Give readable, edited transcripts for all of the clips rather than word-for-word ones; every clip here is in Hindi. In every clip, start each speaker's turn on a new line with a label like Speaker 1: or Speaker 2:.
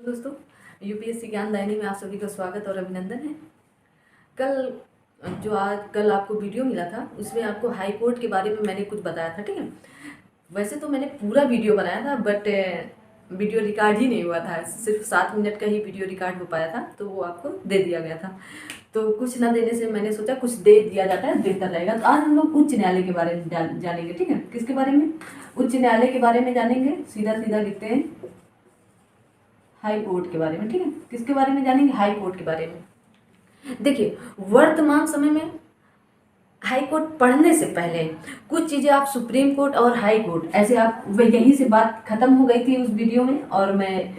Speaker 1: दोस्तों, यूपीएससी ज्ञानदायिनी में आप सभी का स्वागत और अभिनंदन है। कल आपको वीडियो मिला था, उसमें आपको हाई कोर्ट के बारे में मैंने कुछ बताया था, ठीक है। वैसे तो मैंने पूरा वीडियो बनाया था, बट वीडियो रिकॉर्ड ही नहीं हुआ था। सिर्फ 7 मिनट का ही वीडियो रिकॉर्ड हो पाया था, तो वो आपको दे दिया गया था। तो कुछ ना देने से मैंने सोचा कुछ दे दिया जाता है, बेहतर रहेगा। तो आज हम लोग उच्च न्यायालय के बारे में जानेंगे, ठीक है। किसके बारे में? उच्च न्यायालय के बारे में जानेंगे। सीधा सीधा लिखते हैं हाई कोर्ट के बारे में, ठीक है। किसके बारे में जानेंगे? हाई कोर्ट के बारे में। देखिए, वर्तमान समय में हाई कोर्ट पढ़ने से पहले कुछ चीज़ें आप सुप्रीम कोर्ट और हाई कोर्ट ऐसे आप यहीं से बात खत्म हो गई थी उस वीडियो में, और मैं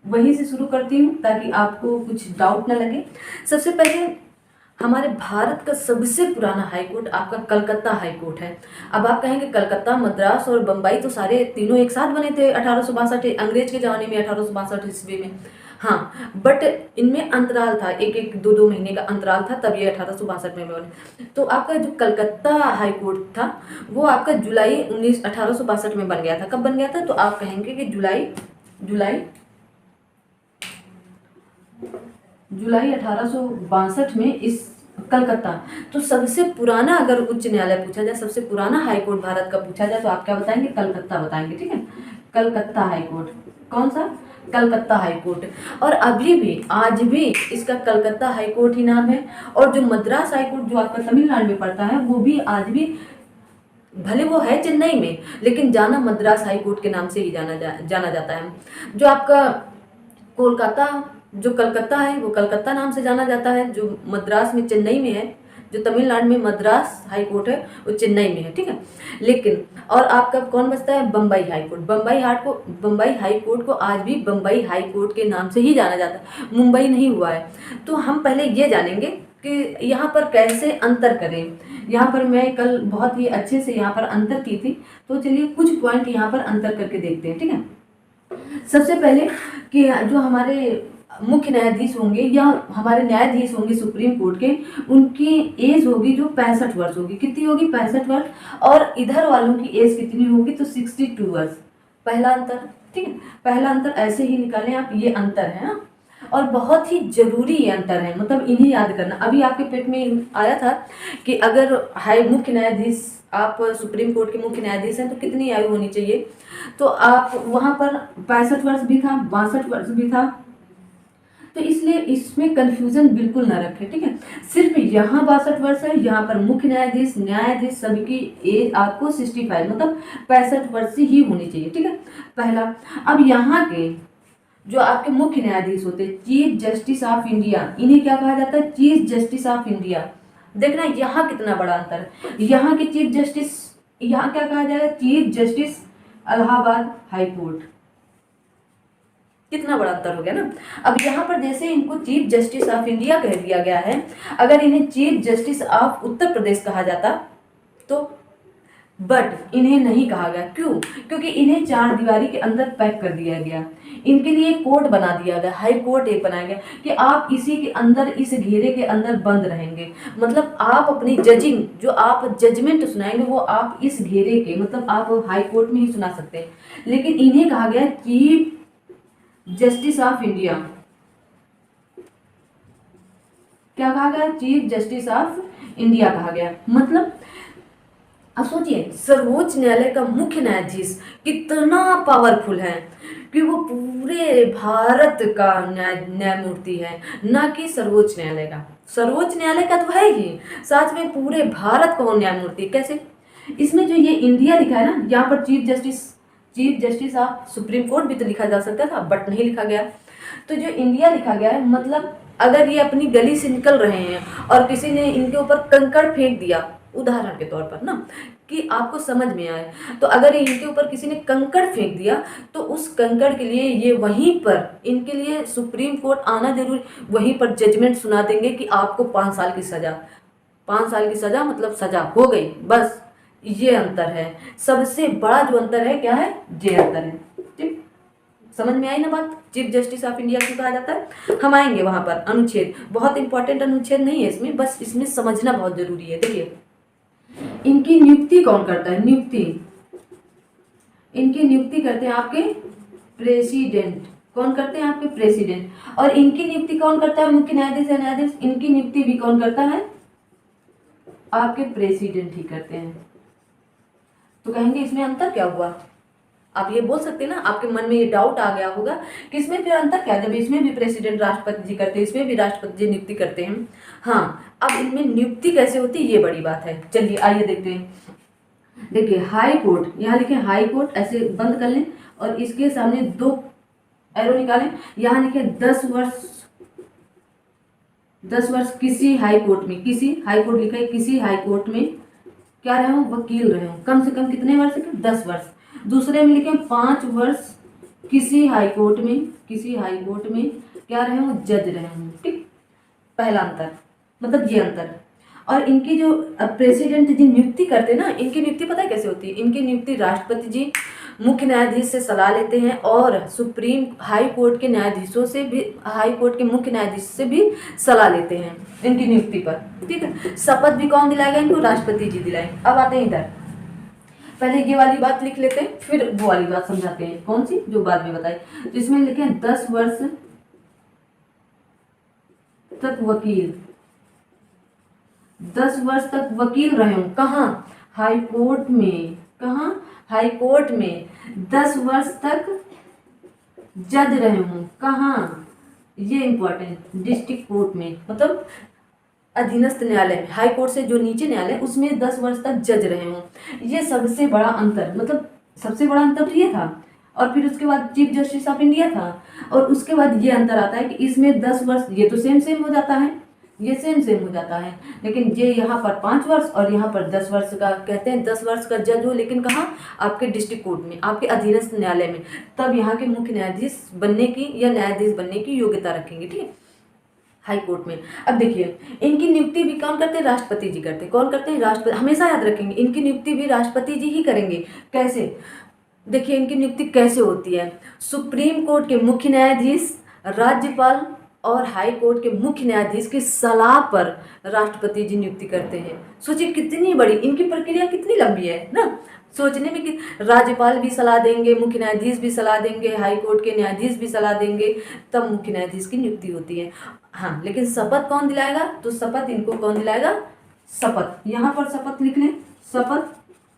Speaker 1: वहीं से शुरू करती हूँ ताकि आपको कुछ डाउट ना लगे। सबसे पहले हमारे भारत का सबसे पुराना हाई कोर्ट आपका कलकत्ता हाई कोर्ट है। अब आप कहेंगे कलकत्ता, मद्रास और बम्बई तो सारे तीनों एक साथ बने थे 1862 अंग्रेज के ज़माने में, 1862 ईस्वी में। हाँ, बट इनमें अंतराल था, एक एक दो दो महीने का अंतराल था, तब ये 1862 में बने। तो आपका जो कलकत्ता हाई कोर्ट था वो आपका जुलाई 1862 में बन गया था। कब बन गया था? तो आप कहेंगे कि जुलाई 1862 में इस कलकत्ता। तो सबसे पुराना अगर उच्च न्यायालय पूछा जाए, सबसे पुराना हाई कोर्ट भारत का पूछा जाए, तो आप क्या बताएंगे? कलकत्ता बताएंगे, ठीक है। Calcutta high court. कौन सा? Calcutta high court. और अभी भी आज भी इसका कलकत्ता हाई कोर्ट ही नाम है। और जो मद्रास हाई कोर्ट जो आपका तमिलनाडु में पड़ता है, वो भी आज भी, भले वो है चेन्नई में, लेकिन जाना मद्रास हाई कोर्ट के नाम से ही जाना जाता है। जो आपका कोलकाता, जो कलकत्ता है वो कलकत्ता नाम से जाना जाता है। जो मद्रास में, चेन्नई में है, जो तमिलनाडु में मद्रास हाई कोर्ट है वो चेन्नई में है, ठीक है। लेकिन और आपका कौन बचता है? Bombay high court. Bombay high court को आज भी बम्बई हाई कोर्ट के नाम से ही जाना जाता है, मुंबई नहीं हुआ है। तो हम पहले ये जानेंगे कि यहाँ पर कैसे अंतर करें। यहाँ पर मैं कल बहुत ही अच्छे से यहाँ पर अंतर की थी, तो चलिए कुछ पॉइंट यहाँ पर अंतर करके देखते हैं, ठीक है। सबसे पहले कि जो हमारे मुख्य न्यायाधीश होंगे या हमारे न्यायाधीश होंगे सुप्रीम कोर्ट के, उनकी एज होगी जो 65 वर्ष होगी। कितनी होगी? 65 वर्ष। और इधर वालों की एज कितनी होगी? तो 62 वर्ष। पहला अंतर, ठीक है। पहला अंतर ऐसे ही निकालें आप, ये अंतर है। हाँ? और बहुत ही जरूरी ये अंतर है, मतलब इन्हें याद करना। अभी आपके पेट में आया था कि अगर मुख्य न्यायाधीश, आप सुप्रीम कोर्ट के मुख्य न्यायाधीश हैं तो कितनी आयु होनी चाहिए? तो आप वहाँ पर 65 वर्ष भी था, 62 वर्ष भी था। तो इसलिए इसमें कंफ्यूजन बिल्कुल ना रखें, ठीक है। सिर्फ यहाँ 62 वर्ष है, यहाँ पर मुख्य न्यायाधीश सभी की एज आपको 65 मतलब 65 वर्ष ही होनी चाहिए, ठीक है। पहला। अब यहाँ के जो आपके मुख्य न्यायाधीश होते हैं, चीफ जस्टिस ऑफ इंडिया, इन्हें क्या कहा जाता है? Chief justice of India. देखना यहाँ कितना बड़ा अंतर है। यहाँ के चीफ जस्टिस, यहाँ क्या कहा जाएगा? Chief justice Allahabad high court. कितना बड़ा अंतर हो गया ना। अब यहाँ पर जैसे इनको चीफ जस्टिस ऑफ इंडिया कह दिया गया है, अगर इन्हें chief justice of Uttar Pradesh कहा जाता तो, बट इन्हें नहीं कहा गया। क्यों? क्योंकि इन्हें 4 दीवारी के अंदर पैक कर दिया गया। इनके लिए कोर्ट बना दिया गया, हाई कोर्ट एक बनाया गया कि आप इसी के अंदर, इस घेरे के अंदर बंद रहेंगे। मतलब आप अपनी जजिंग, जो आप जजमेंट सुनाएंगे वो आप इस घेरे के, मतलब आप हाई कोर्ट में ही सुना सकते हैं। लेकिन इन्हें कहा गया चीफ जस्टिस ऑफ इंडिया। क्या कहा गया? चीफ जस्टिस ऑफ इंडिया कहा गया। मतलब अब सोचिए, सर्वोच्च न्यायालय का मुख्य न्यायाधीश कितना पावरफुल है कि वो पूरे भारत का न्यायमूर्ति है, ना कि सर्वोच्च न्यायालय का। सर्वोच्च न्यायालय का तो है ही, साथ में पूरे भारत का वो न्यायमूर्ति। कैसे? इसमें जो ये इंडिया लिखा है ना, यहाँ पर chief justice of supreme court भी तो लिखा जा सकता था, बट नहीं लिखा गया। तो जो इंडिया लिखा गया है, मतलब अगर ये अपनी गली से निकल रहे हैं और किसी ने इनके ऊपर कंकड़ फेंक दिया, उदाहरण के तौर पर ना, कि आपको समझ में आए, तो अगर इनके ऊपर किसी ने कंकड़ फेंक दिया तो उस कंकड़ के लिए ये वहीं पर, इनके लिए सुप्रीम कोर्ट आना जरूरी, वहीं पर जजमेंट सुना देंगे कि आपको 5 साल की सजा। 5 साल की सजा मतलब सजा हो गई, बस। ये अंतर है, सबसे बड़ा जो अंतर है, क्या है? ये अंतर है, ठीक। समझ में आई ना बात? चीफ जस्टिस ऑफ इंडिया क्यों कहा जाता है? हम आएंगे वहां पर। अनुच्छेद बहुत इंपॉर्टेंट अनुच्छेद नहीं है इसमें, बस इसमें समझना बहुत जरूरी है। देखिए, इनकी नियुक्ति कौन करता है? इनकी नियुक्ति करते हैं आपके प्रेसिडेंट। कौन करते हैं? आपके प्रेसिडेंट। और इनकी नियुक्ति कौन करता है? मुख्य न्यायाधीश या न्यायाधीश, इनकी नियुक्ति भी कौन करता है? आपके प्रेसिडेंट ही करते हैं। तो कहेंगे इसमें अंतर क्या हुआ? आप ये बोल सकते हैं ना, आपके मन में ये डाउट आ गया होगा कि इसमें फिर अंतर क्या है, जब इसमें भी प्रेसिडेंट राष्ट्रपति जी करते हैं, इसमें भी राष्ट्रपति जी नियुक्ति करते हैं। हाँ, अब इनमें नियुक्ति कैसे होती है ये बड़ी बात है। चलिए आइए देखते हैं। देखिए हाई कोर्ट, यहाँ लिखे हाई कोर्ट, ऐसे बंद कर लें और इसके सामने 2 एरो निकालें। यहाँ लिखे 10 वर्ष, 10 वर्ष किसी हाई कोर्ट में, किसी हाई कोर्ट लिखा है, किसी हाई कोर्ट में क्या रहे हूँ? वकील रहे हूँ। कम से कम कितने वर्ष? 10 वर्ष। दूसरे में लिखे 5 वर्ष किसी हाई कोर्ट में, किसी हाई कोर्ट में क्या रहे हूँ? जज रहे हूँ। ठीक, पहला अंतर, मतलब ये अंतर। और इनकी जो प्रेसिडेंट जी नियुक्ति करते हैं ना, इनकी नियुक्ति पता है कैसे होती है? इनकी नियुक्ति राष्ट्रपति जी मुख्य न्यायाधीश से सलाह लेते हैं और सुप्रीम हाई कोर्ट के न्यायाधीशों से भी, हाई कोर्ट के मुख्य न्यायाधीश से भी सलाह लेते हैं इनकी नियुक्ति पर। ठीक है, शपथ भी कौन दिलाएगा इनको? राष्ट्रपति जी दिलाएंगे। अब आते हैं इधर, पहले ये वाली बात लिख लेते हैं, फिर वो वाली बात समझाते हैं। कौन सी? जो बाद में बताई। तो इसमें लिखे हैं 10 वर्ष तक वकील, 10 वर्ष तक वकील रहे हूं। कहाँ? हाई कोर्ट में। कहाँ? हाई कोर्ट में। 10 वर्ष तक जज रहे हूं। कहाँ? ये इंपॉर्टेंट, डिस्ट्रिक्ट कोर्ट में, मतलब अधीनस्थ न्यायालय में, हाई कोर्ट से जो नीचे न्यायालय, उसमें 10 वर्ष तक जज रहे हों। ये सबसे बड़ा अंतर, मतलब सबसे बड़ा अंतर तो ये था। और फिर उसके बाद चीफ जस्टिस ऑफ इंडिया था, और उसके बाद ये अंतर आता है कि इसमें 10 वर्ष, ये तो सेम सेम हो जाता है, ये सेम सेम हो जाता है, लेकिन ये यहाँ पर 5 वर्ष और यहाँ पर 10 वर्ष का कहते हैं। 10 वर्ष का जज हो, लेकिन कहाँ? आपके डिस्ट्रिक्ट कोर्ट में, आपके अधीनस्थ न्यायालय में, तब यहाँ के मुख्य न्यायाधीश बनने की या न्यायाधीश बनने की योग्यता रखेंगे। ठीक है, हाई कोर्ट में। अब देखिए इनकी नियुक्ति भी कौन करते हैं? राष्ट्रपति जी करते हैं। कौन करते हैं? राष्ट्रपति। हमेशा याद रखेंगे, इनकी नियुक्ति भी राष्ट्रपति जी ही करेंगे। कैसे? देखिए इनकी नियुक्ति कैसे होती है। सुप्रीम कोर्ट के मुख्य न्यायाधीश, राज्यपाल और हाई कोर्ट के मुख्य न्यायाधीश की सलाह पर राष्ट्रपति जी नियुक्ति करते हैं। सोचिए कितनी बड़ी इनकी प्रक्रिया, कितनी लंबी है ना, सोचने में कि राज्यपाल भी सलाह देंगे, मुख्य न्यायाधीश भी सलाह देंगे, हाई कोर्ट के न्यायाधीश भी सलाह देंगे, तब मुख्य न्यायाधीश की नियुक्ति होती है। हाँ, लेकिन शपथ कौन दिलाएगा? तो शपथ इनको कौन दिलाएगा? शपथ, यहाँ पर शपथ लिख लें, शपथ,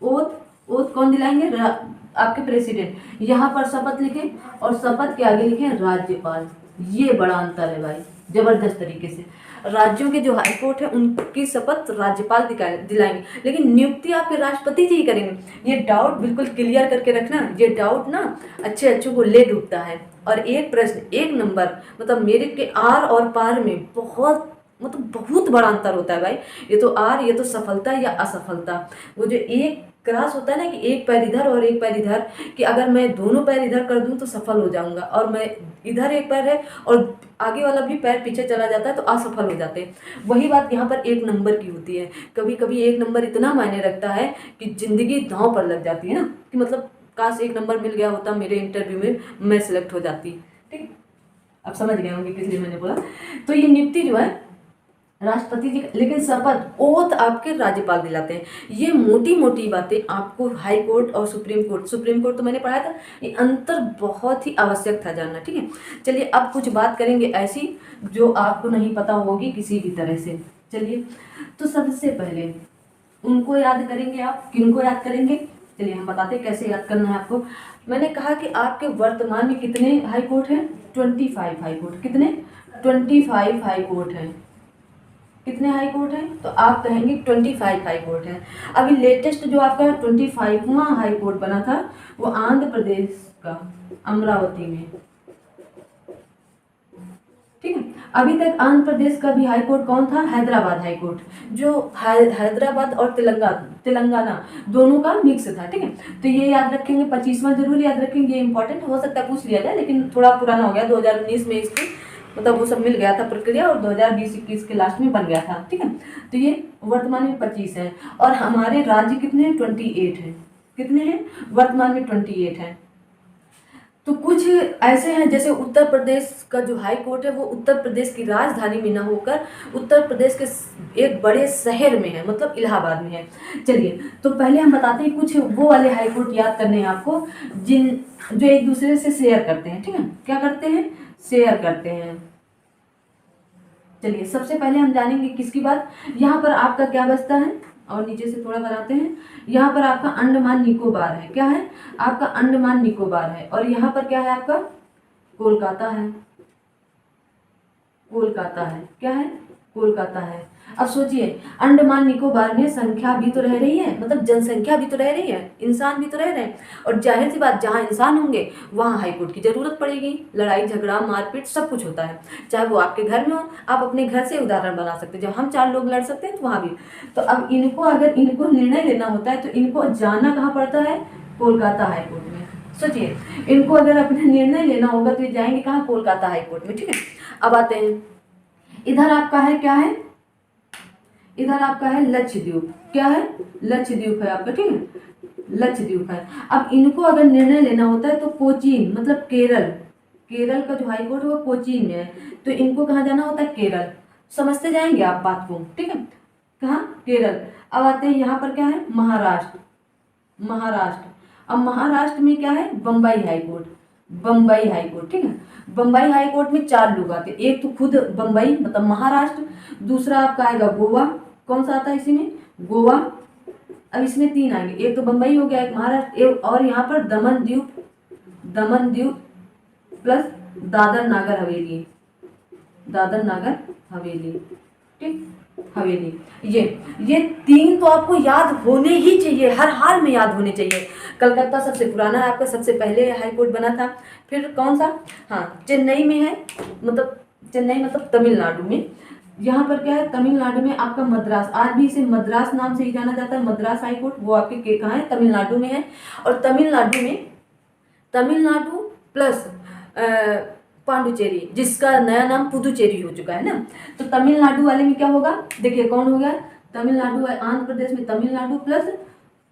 Speaker 1: ओथ, ओथ कौन दिलाएंगे? आपके प्रेसिडेंट। यहाँ पर शपथ लिखें और शपथ के आगे लिखें राज्यपाल। ये बड़ा अंतर है भाई, जबरदस्त तरीके से। राज्यों के जो हाई कोर्ट है उनकी शपथ राज्यपाल दिलाएंगे, लेकिन नियुक्ति आपके राष्ट्रपति जी ही करेंगे। ये डाउट बिल्कुल क्लियर करके रखना, ये डाउट ना अच्छे को ले डूबता है। और एक प्रश्न 1 नंबर, मतलब मेरिट के आर और पार में बहुत बड़ा अंतर होता है भाई। ये तो आर, ये तो सफलता या असफलता। वो जो एक क्रॉस होता है ना, कि एक पैर इधर और एक पैर इधर, कि अगर मैं दोनों पैर इधर कर दूं तो सफल हो जाऊंगा, और मैं इधर एक पैर है और आगे वाला भी पैर पीछे चला जाता है तो असफल हो जाते हैं। वही बात यहाँ पर 1 नंबर की होती है। कभी कभी 1 नंबर इतना मायने रखता है कि जिंदगी दांव पर लग जाती है ना, कि मतलब काश 1 नंबर मिल गया होता मेरे इंटरव्यू में, मैं सिलेक्ट हो जाती। ठीक, अब समझ गए होंगे किस लिए मैंने बोला। तो ये नियुक्ति जो है राष्ट्रपति जी, लेकिन शपथ, ओथ आपके राज्यपाल दिलाते हैं। ये मोटी मोटी बातें आपको हाई कोर्ट और सुप्रीम कोर्ट तो मैंने पढ़ाया था, ये अंतर बहुत ही आवश्यक था जानना। ठीक है, चलिए अब कुछ बात करेंगे ऐसी जो आपको नहीं पता होगी किसी भी तरह से। चलिए, तो सबसे पहले उनको याद करेंगे। आप किनको याद करेंगे? चलिए हम बताते हैं कैसे याद करना है आपको। मैंने कहा कि आपके वर्तमान में कितने हाई कोर्ट हैं? 25 हाई कोर्ट। कितने? 25 हाई कोर्ट हैं। कितने हाई कोर्ट हैं? तो आप कहेंगे 25 हाई कोर्ट हैं। अभी लेटेस्ट जो आपका 25वां हाई कोर्ट बना था वो आंध्र प्रदेश का अमरावती में। ठीक है, अभी तक आंध्र प्रदेश का भी हाई कोर्ट कौन था? हैदराबाद हाई कोर्ट, जो हैदराबाद और तेलंगाना दोनों का मिक्स था। ठीक है, तो ये याद रखेंगे, 25वां जरूर याद रखेंगे, ये इंपॉर्टेंट हो सकता है पूछ लिया जाए, लेकिन थोड़ा पुराना हो गया, 2019 में इसकी मतलब वो सब मिल गया था प्रक्रिया, और 2020-21 के लास्ट में बन गया था। ठीक है, तो ये वर्तमान में 25 है, और हमारे राज्य कितने हैं? 28 हैं। कितने हैं? वर्तमान में 28 हैं। तो कुछ ऐसे हैं, जैसे उत्तर प्रदेश का जो हाई कोर्ट है वो उत्तर प्रदेश की राजधानी में ना होकर उत्तर प्रदेश के एक बड़े शहर में है, मतलब इलाहाबाद में है। चलिए, तो पहले हम बताते हैं कुछ वो वाले हाई कोर्ट याद करने हैं आपको जिन जो एक दूसरे से शेयर करते हैं, ठीक है। क्या करते हैं? शेयर करते हैं। चलिए, सबसे पहले हम जानेंगे किसकी बात। यहाँ पर आपका क्या बचता है, और नीचे से थोड़ा बनाते हैं। यहाँ पर आपका अंडमान निकोबार है। क्या है? आपका अंडमान निकोबार है। और यहाँ पर क्या है? आपका कोलकाता है। कोलकाता है। क्या है? कोलकाता है। अब सोचिए, अंडमान निकोबार में संख्या भी तो रह रही है, मतलब जनसंख्या भी तो रह रही है, इंसान भी तो रह रहे हैं, और जाहिर सी बात, जहाँ इंसान होंगे वहाँ हाईकोर्ट की जरूरत पड़ेगी। लड़ाई झगड़ा मारपीट सब कुछ होता है, चाहे वो आपके घर में हो। आप अपने घर से उदाहरण बना सकते हैं, जब हम 4 लोग लड़ सकते हैं तो वहाँ भी। तो अब इनको अगर इनको निर्णय लेना होता है तो इनको जाना कहाँ पड़ता है? कोलकाता हाईकोर्ट में। सोचिए, इनको अगर अपना निर्णय लेना होगा तो ये जाएंगे कहाँ? कोलकाता हाईकोर्ट में, ठीक है। अब आते हैं, इधर आपका है क्या है? इधर आपका है लक्षद्वीप। क्या है? लक्षद्वीप है आपका, ठीक है। लक्षद्वीप है। अब इनको अगर निर्णय लेना होता है तो कोचीन, मतलब केरल, केरल का जो हाईकोर्ट है वो कोचीन में है, तो इनको कहाँ जाना होता है? केरल। समझते जाएंगे आप बात को, ठीक है। कहाँ? केरल। अब आते हैं यहाँ पर क्या है? महाराष्ट्र। महाराष्ट्र। अब महाराष्ट्र में क्या है? बम्बई हाईकोर्ट। बम्बई हाईकोर्ट, ठीक है। बम्बई हाईकोर्ट में 4 लोग आते हैं, एक तो खुद बम्बई मतलब महाराष्ट्र, दूसरा आपका आएगा गोवा। कौन सा आता है इसी में? गोवा। अब इसमें 3 आएंगे, एक तो बम्बई हो गया, एक महाराष्ट्र, और यहाँ पर दमन दीव, दमन दीव प्लस दादर नागर हवेली, दादर नागर हवेली, ठीक, हवेली। ये 3 तो आपको याद होने ही चाहिए, हर हाल में याद होने चाहिए। कलकत्ता सबसे पुराना है आपका, सबसे पहले हाई कोर्ट बना था। फिर कौन सा? हाँ, चेन्नई में है, मतलब चेन्नई मतलब तमिलनाडु में। यहाँ पर क्या है? तमिलनाडु में आपका मद्रास, आज भी इसे मद्रास नाम से ही जाना जाता है, मद्रास हाई कोर्ट। वो आपके कहाँ है? तमिलनाडु में है। और तमिलनाडु में तमिलनाडु प्लस पांडुचेरी, जिसका नया नाम पुदुचेरी हो चुका है ना। तो तमिलनाडु वाले में क्या होगा? देखिए कौन हो गया? तमिलनाडु, आंध्र प्रदेश में तमिलनाडु प्लस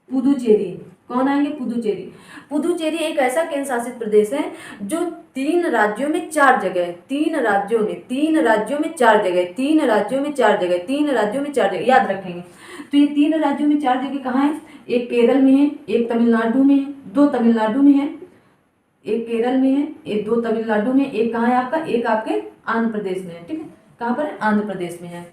Speaker 1: पुदुचेरी। कौन आएंगे? पुदुचेरी। पुदुचेरी एक ऐसा केंद्र शासित प्रदेश है जो 3 राज्यों में 4 जगह, 3 राज्यों में 3 राज्यों में 4 जगह, 3 राज्यों में 4 जगह, 3 राज्यों में 4 जगह, याद रखेंगे। तो ये 3 राज्यों में 4 जगह कहाँ है? एक केरल में है, एक तमिलनाडु में है, 2 तमिलनाडु में है, एक केरल में है, एक 2 तमिलनाडु में, एक कहाँ है आपका? एक आपके आंध्र प्रदेश में है, ठीक है। कहाँ पर है? आंध्र प्रदेश में है।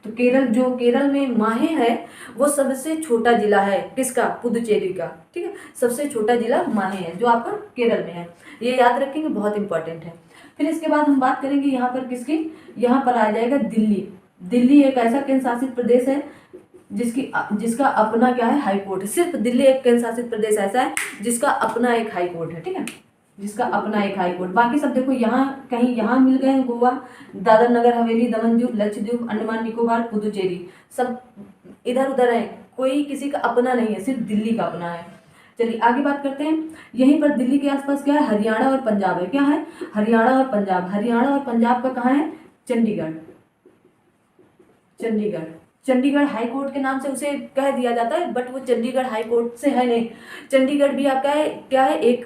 Speaker 1: तो केरल, जो केरल में माहे है वो सबसे छोटा जिला है, किसका? पुदुचेरी का, ठीक है। सबसे छोटा जिला माहे है जो आपका केरल में है, ये याद रखेंगे, बहुत इंपॉर्टेंट है। फिर इसके बाद हम बात करेंगे यहाँ पर किसकी? यहाँ पर आ जाएगा दिल्ली। दिल्ली एक ऐसा केंद्र शासित प्रदेश है जिसका अपना क्या है? हाई कोर्ट है। सिर्फ दिल्ली एक केंद्र शासित प्रदेश ऐसा है जिसका अपना एक हाई कोर्ट है, ठीक है, जिसका अपना एक हाई कोर्ट। बाकी सब देखो यहाँ कहीं यहाँ मिल गए हैं, गोवा, दादर नगर हवेली, दमन दीव, लक्षद्वीप, अंडमान निकोबार, पुदुचेरी, सब इधर उधर है, कोई किसी का अपना नहीं है, सिर्फ दिल्ली का अपना है। चलिए आगे बात करते हैं। यहीं पर दिल्ली के आसपास क्या है? हरियाणा और पंजाब है। क्या है? हरियाणा और पंजाब। हरियाणा और पंजाब का कहाँ है? चंडीगढ़। चंडीगढ़। चंडीगढ़ हाई कोर्ट के नाम से उसे कह दिया जाता है, बट वो चंडीगढ़ हाई कोर्ट से है नहीं। चंडीगढ़ भी आपका है, क्या है? एक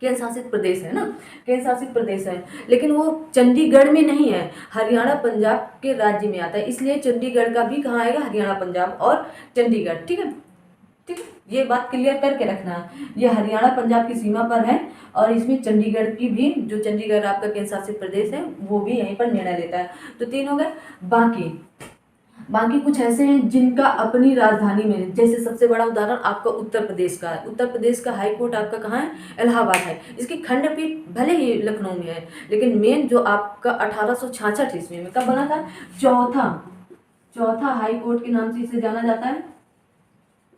Speaker 1: केंद्र शासित प्रदेश है ना, केंद्र शासित प्रदेश है, लेकिन वो चंडीगढ़ में नहीं है, हरियाणा पंजाब के राज्य में आता है, इसलिए चंडीगढ़ का भी कहाँ आएगा? हरियाणा पंजाब और चंडीगढ़, ठीक है। ठीक है, ये बात क्लियर करके रखना है, ये हरियाणा पंजाब की सीमा पर है, और इसमें चंडीगढ़ की भी, जो चंडीगढ़ आपका केंद्र शासित प्रदेश है, वो भी यहीं पर निर्णय लेता है। तो 3 हो गए। बाकी कुछ ऐसे हैं जिनका अपनी राजधानी में है, जैसे सबसे बड़ा उदाहरण आपका उत्तर प्रदेश का है। उत्तर प्रदेश का हाई कोर्ट आपका कहाँ है? इलाहाबाद है। इसकी खंडपीठ भले ही लखनऊ में है, लेकिन मेन जो आपका 1866 ईस्वी में कब बना था? चौथा हाई कोर्ट के नाम से इसे जाना जाता है,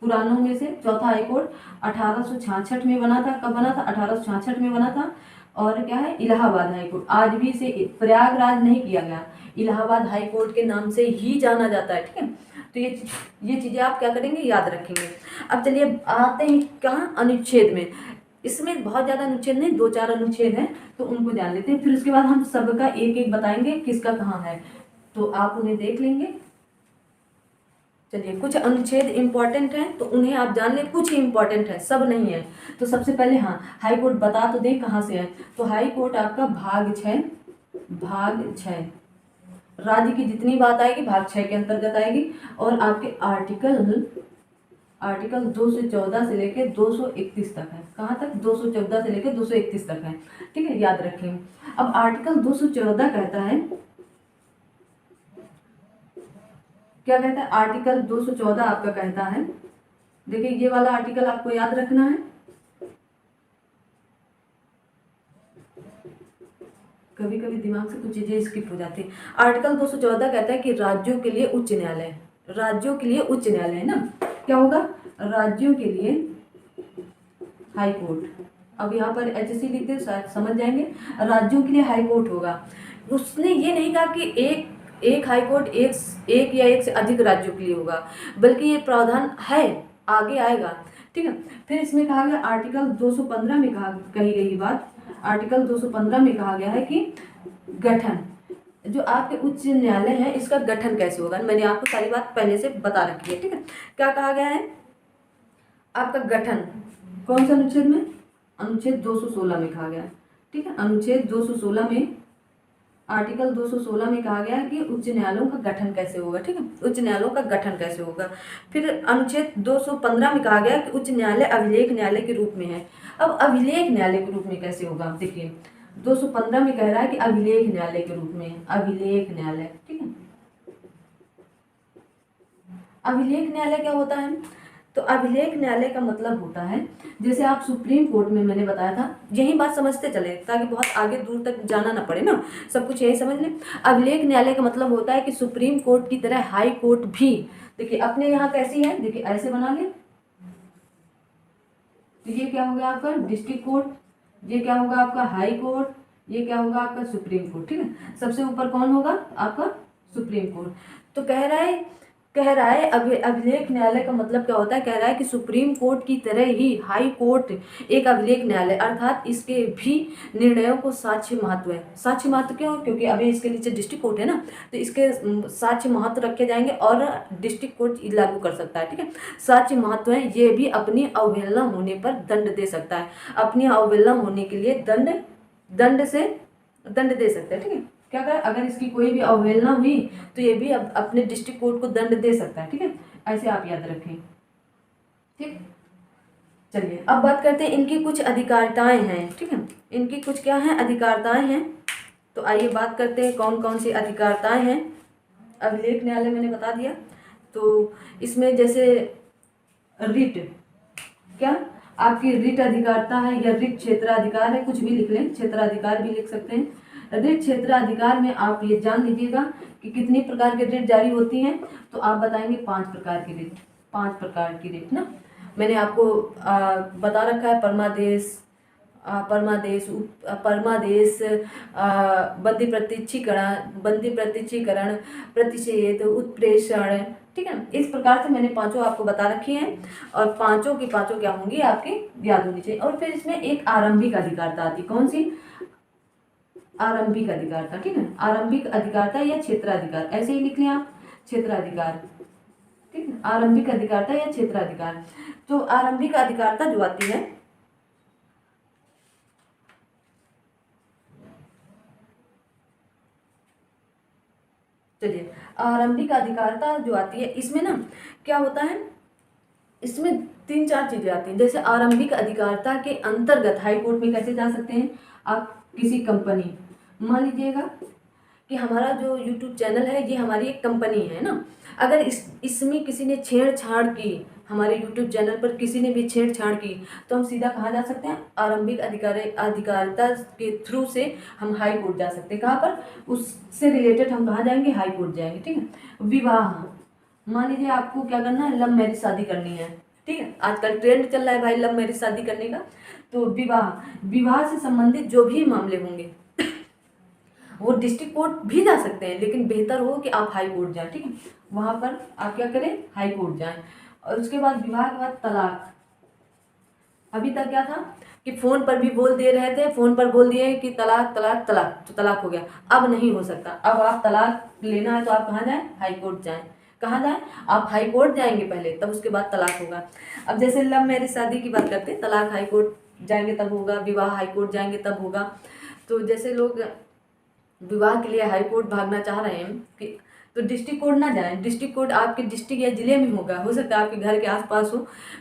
Speaker 1: पुरानों में से चौथा हाई कोर्ट 1866 में बना था। कब बना था? 1866 में बना था। और क्या है? Allahabad high court. आज भी इसे प्रयागराज नहीं किया गया, इलाहाबाद हाई कोर्ट के नाम से ही जाना जाता है, ठीक है। तो ये चीज़ें आप क्या करेंगे? याद रखेंगे। अब चलिए आते हैं कहाँ? अनुच्छेद में। इसमें बहुत ज़्यादा अनुच्छेद नहीं, 2-4 अनुच्छेद हैं, तो उनको जान लेते हैं। फिर उसके बाद हम सबका एक एक बताएंगे किसका कहाँ है, तो आप उन्हें देख लेंगे। चलिए, कुछ अनुच्छेद इंपॉर्टेंट हैं तो उन्हें आप जान लें, कुछ ही इंपॉर्टेंट है, सब नहीं है। तो सबसे पहले हाँ, हाई कोर्ट बता तो दें कहाँ से है। तो हाई कोर्ट आपका भाग 6, राज्य की जितनी बात आएगी भाग 6 के अंतर्गत आएगी। और आपके आर्टिकल 214 से लेकर 231 तक है। कहाँ तक? 214 से लेकर 231 तक है, ठीक है, याद रखें। अब आर्टिकल 214 कहता है, क्या कहता है? आर्टिकल 214 आपका कहता है, देखिए ये वाला आर्टिकल आपको याद रखना है, कभी कभी दिमाग से कुछ चीजें स्किप हो जाती है। आर्टिकल 214 कहता है कि राज्यों के लिए उच्च न्यायालय, राज्यों के लिए उच्च न्यायालय है ना, क्या होगा? राज्यों के लिए हाई कोर्ट। अब यहाँ पर HC लिख दे, शायद समझ जाएंगे। राज्यों के लिए हाई कोर्ट होगा। उसने ये नहीं कहा कि एक हाई कोर्ट एक या एक से अधिक राज्यों के लिए होगा, बल्कि ये प्रावधान है, आगे आएगा, ठीक है। फिर इसमें कहा गया आर्टिकल 215 में कही गई बात, आर्टिकल 215 में कहा गया है कि गठन, जो आपके उच्च न्यायालय है इसका गठन कैसे होगा। मैंने आपको सारी बात पहले से बता रखी है, ठीक है। क्या कहा गया है? आपका गठन कौन सा अनुच्छेद में? अनुच्छेद 216 में कहा गया है, ठीक है। अनुच्छेद 216 में, आर्टिकल 216 में कहा गया है कि उच्च न्यायालयों का गठन कैसे होगा, ठीक है, उच्च न्यायालयों का गठन कैसे होगा। फिर अनुच्छेद 215 में कहा गया कि उच्च न्यायालय अभिलेख न्यायालय के रूप में है। अब अभिलेख न्यायालय के रूप में कैसे होगा? देखिए 215 में कह रहा है कि अभिलेख न्यायालय के रूप में, अभिलेख न्यायालय, ठीक है। अभिलेख न्यायालय क्या होता है? तो अभिलेख न्यायालय का मतलब होता है, जैसे आप सुप्रीम कोर्ट में, मैंने बताया था, यही बात समझते चले ताकि बहुत आगे दूर तक जाना ना पड़े ना, सब कुछ यही समझ लें। अभिलेख न्यायालय का मतलब होता है कि सुप्रीम कोर्ट की तरह हाई कोर्ट भी, देखिए अपने यहाँ कैसी है, देखिए ऐसे बना ले, तो ये क्या हो गया आपका डिस्ट्रिक्ट कोर्ट, ये क्या होगा आपका हाई कोर्ट, ये क्या होगा आपका सुप्रीम कोर्ट, ठीक है। सबसे ऊपर कौन होगा? आपका सुप्रीम कोर्ट। तो कह रहा है अभिलेख न्यायालय का मतलब क्या होता है? कह रहा है कि सुप्रीम कोर्ट की तरह ही हाई कोर्ट एक अभिलेख न्यायालय, अर्थात इसके भी निर्णयों को साक्ष्य महत्व है। साक्ष्य महत्व क्यों? क्योंकि अभी इसके नीचे डिस्ट्रिक्ट कोर्ट है ना, तो इसके साक्ष्य महत्व रखे जाएंगे और डिस्ट्रिक्ट कोर्ट लागू कर सकता है, ठीक है। साक्ष्य महत्व है, ये भी अपनी अवहेलना होने पर दंड दे सकता है, अपनी अवहेलना होने के लिए दंड दे सकता है, ठीक है। क्या करें? अगर इसकी कोई भी अवहेलना हुई तो ये भी अपने डिस्ट्रिक्ट कोर्ट को दंड दे सकता है, ठीक है। ऐसे आप याद रखें, ठीक। चलिए अब बात करते हैं इनकी कुछ अधिकारिताएं हैं, ठीक है। इनकी कुछ क्या है? अधिकारिताएं हैं। तो आइए बात करते हैं कौन कौन सी अधिकारिताएं हैं। अभिलेख न्यायालय मैंने बता दिया, तो इसमें जैसे रिट, क्या आपकी रिट अधिकारिता है या रिट क्षेत्राधिकार है, कुछ भी लिख लें, क्षेत्राधिकार भी लिख सकते हैं। रिट क्षेत्राधिकार में आप ये जान लीजिएगा कि कितनी प्रकार के रिट जारी होती हैं, तो आप बताएंगे 5 प्रकार की रिट, 5 प्रकार की रिट ना। मैंने आपको बता रखा है, परमादेश, बंदी प्रत्यक्षीकरण, प्रतिषेध, उत्प्रेषण, ठीक है। इस प्रकार से मैंने 5 आपको बता रखी हैं और 5 की 5 क्या होंगी आपकी याद होनी चाहिए। और फिर इसमें एक आरंभिक अधिकारिता आती, कौन सी? आरंभिक अधिकारिता, ठीक है। आरंभिक अधिकारिता या क्षेत्राधिकार, ऐसे ही लिख लें आप, क्षेत्राधिकार, ठीक है। आरंभिक अधिकारिता या क्षेत्राधिकार। तो आरंभिक अधिकारिता जो आती है, चलिए आरंभिक अधिकारिता जो आती है, इसमें ना क्या होता है, इसमें 3-4 चीजें आती हैं। जैसे आरंभिक अधिकारिता के अंतर्गत हाई कोर्ट में कैसे जा सकते हैं आप? किसी कंपनी, मान लीजिएगा कि हमारा जो यूट्यूब चैनल है ये हमारी एक कंपनी है ना, अगर इसमें किसी ने छेड़छाड़ की, हमारे यूट्यूब चैनल पर किसी ने भी छेड़छाड़ की, तो हम सीधा कहाँ जा सकते हैं? आरंभिक अधिकारिता के थ्रू से हम हाई कोर्ट जा सकते हैं। कहाँ पर? उससे रिलेटेड हम कहाँ जाएंगे? हाई कोर्ट जाएंगे, ठीक है। विवाह, मान लीजिए आपको क्या करना है? लव मैरिज शादी करनी है, ठीक है। आजकल ट्रेंड चल रहा है भाई लव मैरिज शादी करने का। तो विवाह से संबंधित जो भी मामले होंगे वो डिस्ट्रिक्ट कोर्ट भी जा सकते हैं, लेकिन बेहतर हो कि आप हाई कोर्ट जाएं, ठीक है। वहां पर आप क्या करें? हाई कोर्ट जाएं। और उसके बाद विवाह के बाद तलाक। अभी तक क्या था कि फोन पर भी बोल दे रहे थे, फोन पर बोल दिए कि तलाक तलाक तलाक, तो तलाक हो गया। अब नहीं हो सकता, अब आप तलाक लेना है तो आप कहाँ जाएं? हाई कोर्ट जाएं। कहाँ जाएं? आप हाई कोर्ट जाएंगे पहले, तब उसके बाद तलाक होगा। अब जैसे लव मैरिज शादी की बात करते हैं, तलाक हाई कोर्ट जाएंगे तब होगा, विवाह हाई कोर्ट जाएंगे तब होगा। तो जैसे लोग विवाह के लिए हाई कोर्ट भागना चाह रहे हैं कि तो डिस्ट्रिक्ट कोर्ट ना जाएं, डिस्ट्रिक्ट कोर्ट आपके डिस्ट्रिक्ट या जिले में होगा, हो सकता है आपके घर के आसपास हो।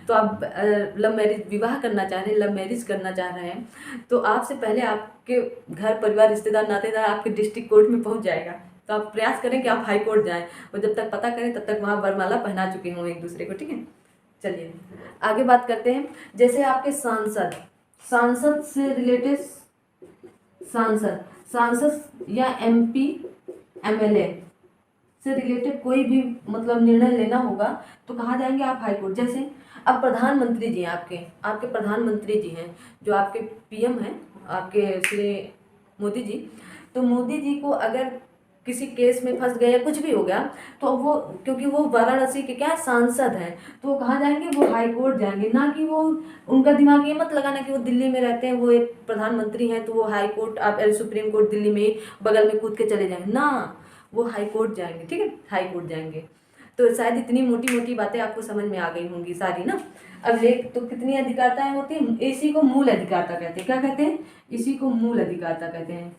Speaker 1: तो आप लव मैरिज विवाह करना चाह रहे हैं, लव मैरिज करना चाह रहे हैं, तो आपसे पहले आपके घर परिवार रिश्तेदार नातेदार आपके डिस्ट्रिक्ट कोर्ट में पहुंच जाएगा। तो आप प्रयास करें कि आप हाई कोर्ट जाएं, और जब तक पता करें तब तक वहाँ वरमाला पहना चुके हों एक दूसरे को, ठीक है। चलिए आगे बात करते हैं। जैसे आपके सांसद, सांसद से रिलेटेड, सांसद सांसद या एमपी एमएलए से रिलेटेड कोई भी मतलब निर्णय लेना होगा तो कहाँ जाएंगे आप? High court. जैसे अब प्रधानमंत्री जी हैं, आपके आपके प्रधानमंत्री जी हैं, जो आपके पीएम हैं, आपके श्री मोदी जी। तो मोदी जी को अगर किसी केस में फंस गए या कुछ भी हो गया, तो वो, क्योंकि वो वाराणसी के क्या सांसद हैं, तो वो कहाँ जाएंगे? वो हाई कोर्ट जाएंगे। ना कि वो, उनका दिमाग ये मत लगाना कि वो दिल्ली में रहते हैं, वो एक प्रधानमंत्री हैं तो वो हाई कोर्ट, आप सुप्रीम कोर्ट दिल्ली में बगल में कूद के चले जाएंगे ना, वो हाई कोर्ट जाएंगे, ठीक है, हाई कोर्ट जाएंगे। तो शायद इतनी मोटी मोटी बातें आपको समझ में आ गई होंगी सारी ना। अब लेख तो कितनी अधिकारताएं होती हैं? इसी को मूल अधिकारता कहते हैं। क्या कहते हैं? इसी को मूल अधिकारता कहते हैं।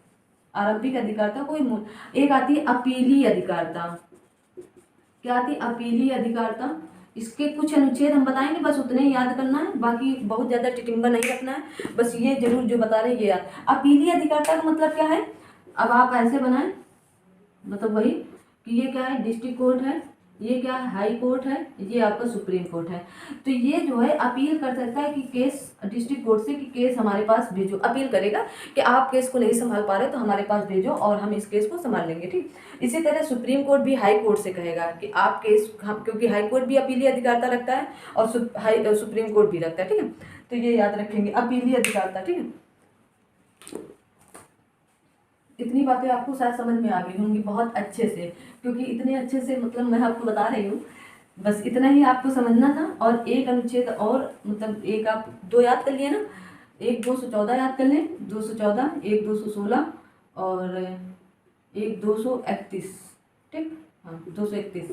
Speaker 1: आरंभिक अधिकारता कोई मूल। एक आती है अपीलीय अधिकारता। क्या आती है? अपीलीय अधिकारता। इसके कुछ अनुच्छेद हम बताएंगे, बस उतने ही याद करना है, बाकी बहुत ज़्यादा टिटिम्बा नहीं रखना है, बस ये जरूर जो बता रहे हैं ये याद। अपीलीय अधिकारता का मतलब क्या है? अब आप ऐसे बनाएं, मतलब वही कि ये क्या है? डिस्ट्रिक्ट कोर्ट है, ये क्या है? हाई कोर्ट है, ये आपका सुप्रीम कोर्ट है। तो ये जो है अपील कर सकता है कि केस डिस्ट्रिक्ट कोर्ट से कि केस हमारे पास भेजो, अपील करेगा कि आप केस को नहीं संभाल पा रहे तो हमारे पास भेजो और हम इस केस को संभाल लेंगे, ठीक। इसी तरह सुप्रीम कोर्ट भी हाई कोर्ट से कहेगा कि आप केस, हम, क्योंकि हाई कोर्ट भी अपीलीय अधिकारता रखता है और सुप्रीम कोर्ट भी रखता है, ठीक है। तो ये याद रखेंगे, अपीलीय अधिकारता, ठीक है। इतनी बातें आपको शायद समझ में आ गई होंगी बहुत अच्छे से, क्योंकि इतने अच्छे से मतलब मैं आपको बता रही हूँ, बस इतना ही आपको समझना था। और एक अनुच्छेद और, मतलब एक आप दो याद कर लिए ना, एक 214 याद कर लें, 214, एक 216 और एक 231, ठीक, हाँ 231।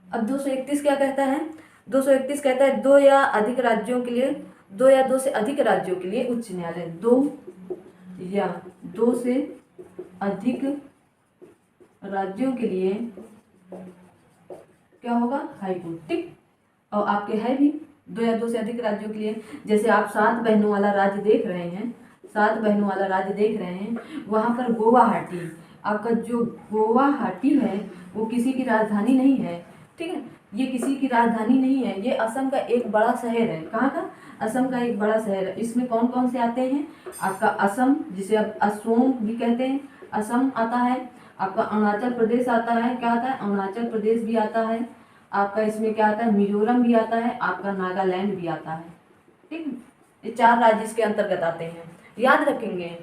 Speaker 1: अब 231 क्या कहता है? 231 कहता है दो या अधिक राज्यों के लिए, दो या दो से अधिक राज्यों के लिए उच्च न्यायालय, दो या दो से अधिक राज्यों के लिए क्या होगा? हाई कोर्ट, ठीक। और आपके है भी दो या दो से अधिक राज्यों के लिए, जैसे आप 7 बहनों वाला राज्य देख रहे हैं, 7 बहनों वाला राज्य देख रहे हैं, वहाँ पर गुवाहाटी, आपका जो गुवाहाटी है वो किसी की राजधानी नहीं है, ठीक है, ये किसी की राजधानी नहीं है, ये असम का एक बड़ा शहर है। कहाँ का? असम का एक बड़ा शहर है। इसमें कौन कौन से आते हैं? आपका असम, जिसे आप असोम भी कहते हैं, असम आता है, आपका अरुणाचल प्रदेश आता है, क्या आता है? अरुणाचल प्रदेश भी आता है, आपका इसमें क्या आता है? मिजोरम भी आता है, आपका नागालैंड भी आता है, ठीक है। ये 4 राज्य इसके अंतर्गत आते हैं, याद रखेंगे,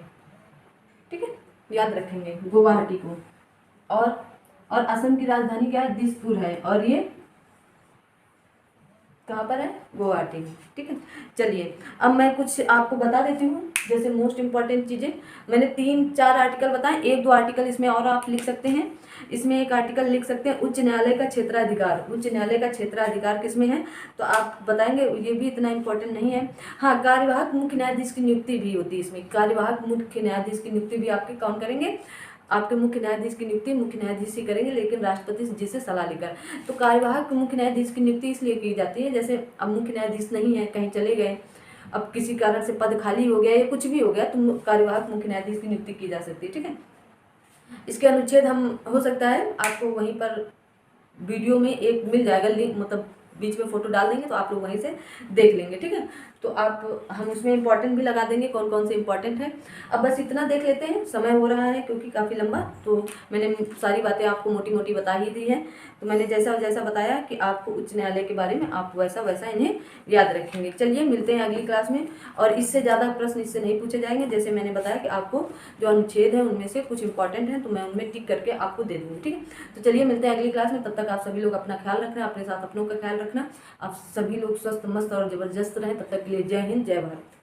Speaker 1: ठीक है, याद रखेंगे गुवाहाटी को। और असम की राजधानी क्या है? दिसपुर है, और ये कहाँ पर है? गुवाहाटी में, ठीक है। चलिए अब मैं कुछ आपको बता देती हूँ, जैसे मोस्ट इम्पॉर्टेंट चीज़ें। मैंने 3-4 आर्टिकल बताए, 1-2 आर्टिकल इसमें और आप लिख सकते हैं। इसमें एक आर्टिकल लिख सकते हैं उच्च न्यायालय का क्षेत्राधिकार। उच्च न्यायालय का क्षेत्राधिकार किसमें है? तो आप बताएंगे, ये भी इतना इम्पोर्टेंट नहीं है। हाँ, कार्यवाहक मुख्य न्यायाधीश की नियुक्ति भी होती है इसमें। कार्यवाहक मुख्य न्यायाधीश की नियुक्ति भी आपके कौन करेंगे? आपके मुख्य न्यायाधीश की नियुक्ति मुख्य न्यायाधीश ही करेंगे, लेकिन राष्ट्रपति जी से सलाह लेकर। तो कार्यवाहक मुख्य न्यायाधीश की नियुक्ति इसलिए की जाती है, जैसे अब मुख्य न्यायाधीश नहीं है, कहीं चले गए, अब किसी कारण से पद खाली हो गया या कुछ भी हो गया, तो कार्यवाहक मुख्य न्यायाधीश की नियुक्ति की जा सकती है, ठीक है। इसके अनुच्छेद हम, हो सकता है आपको वहीं पर वीडियो में एक मिल जाएगा लिंक, मतलब बीच में फोटो डाल देंगे तो आप लोग वहीं से देख लेंगे, ठीक है। तो आप, हम उसमें इंपॉर्टेंट भी लगा देंगे कौन कौन से इंपॉर्टेंट है। अब बस इतना देख लेते हैं, समय हो रहा है क्योंकि काफ़ी लंबा, तो मैंने सारी बातें आपको मोटी मोटी बता ही दी है। तो मैंने जैसा जैसा बताया कि आपको उच्च न्यायालय के बारे में आप वैसा वैसा इन्हें याद रखेंगे। चलिए मिलते हैं अगली क्लास में, और इससे ज़्यादा प्रश्न इससे नहीं पूछे जाएंगे। जैसे मैंने बताया कि आपको जो अनुच्छेद है उनमें से कुछ इंपॉर्टेंट हैं तो मैं उनमें टिक करके आपको दे दूँगी, ठीक है। तो चलिए मिलते हैं अगली क्लास में, तब तक आप सभी लोग अपना ख्याल रखना, अपने साथ अपनों का ख्याल रखना। आप सभी लोग स्वस्थ मस्त और जबरदस्त रहें, तब तक के लिए जय हिंद, जय भारत।